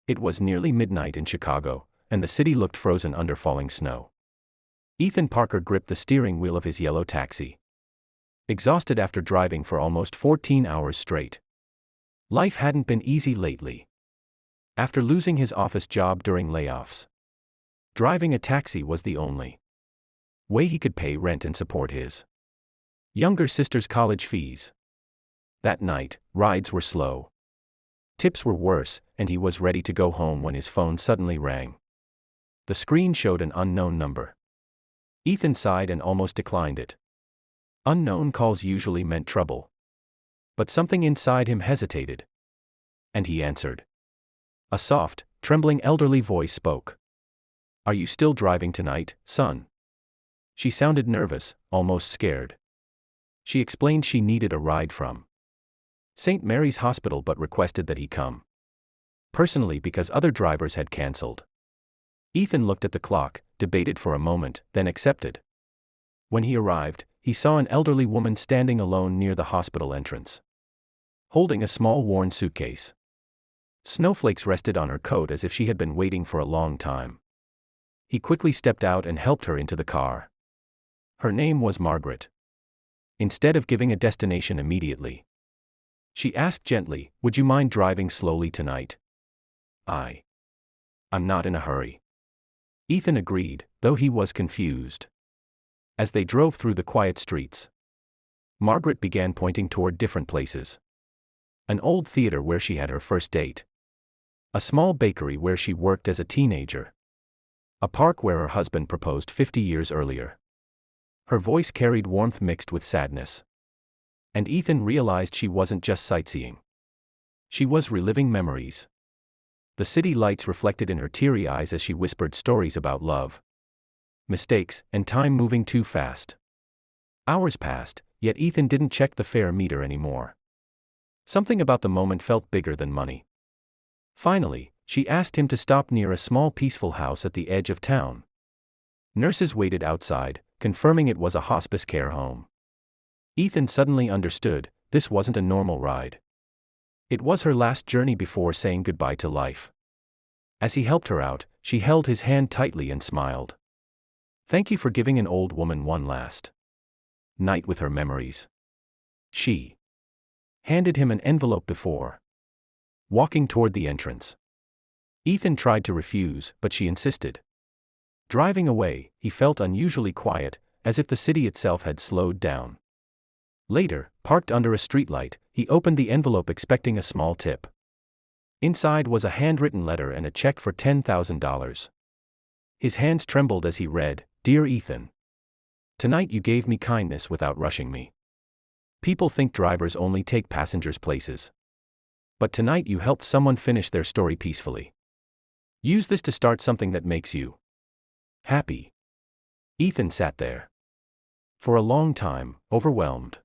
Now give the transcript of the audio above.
It was nearly midnight in Chicago, and the city looked frozen under falling snow. Ethan Parker gripped the steering wheel of his yellow taxi, exhausted after driving for almost 14 hours straight. Life hadn't been easy lately. After losing his office job during layoffs, driving a taxi was the only way he could pay rent and support his younger sister's college fees. That night, rides were slow. Tips were worse, and he was ready to go home when his phone suddenly rang. The screen showed an unknown number. Ethan sighed and almost declined it. Unknown calls usually meant trouble. But something inside him hesitated. And he answered. A soft, trembling elderly voice spoke. "Are you still driving tonight, son?" She sounded nervous, almost scared. She explained she needed a ride from St. Mary's Hospital but requested that he come personally because other drivers had canceled. Ethan looked at the clock, debated for a moment, then accepted. When he arrived, he saw an elderly woman standing alone near the hospital entrance, holding a small worn suitcase. Snowflakes rested on her coat as if she had been waiting for a long time. He quickly stepped out and helped her into the car. Her name was Margaret. Instead of giving a destination immediately, she asked gently, "Would you mind driving slowly tonight?" I'm not in a hurry." Ethan agreed, though he was confused. As they drove through the quiet streets, Margaret began pointing toward different places. An old theater where she had her first date. A small bakery where she worked as a teenager. A park where her husband proposed 50 years earlier. Her voice carried warmth mixed with sadness. And Ethan realized she wasn't just sightseeing. She was reliving memories. The city lights reflected in her teary eyes as she whispered stories about love, mistakes, and time moving too fast. Hours passed, yet Ethan didn't check the fare meter anymore. Something about the moment felt bigger than money. Finally, she asked him to stop near a small peaceful house at the edge of town. Nurses waited outside, confirming it was a hospice care home. Ethan suddenly understood, this wasn't a normal ride. It was her last journey before saying goodbye to life. As he helped her out, she held his hand tightly and smiled. "Thank you for giving an old woman one last night with her memories." She handed him an envelope before walking toward the entrance. Ethan tried to refuse, but she insisted. Driving away, he felt unusually quiet, as if the city itself had slowed down. Later, parked under a streetlight, he opened the envelope expecting a small tip. Inside was a handwritten letter and a check for $10,000. His hands trembled as he read, "Dear Ethan. Tonight you gave me kindness without rushing me. People think drivers only take passengers places. But tonight you helped someone finish their story peacefully. Use this to start something that makes you happy." Ethan sat there for a long time, overwhelmed.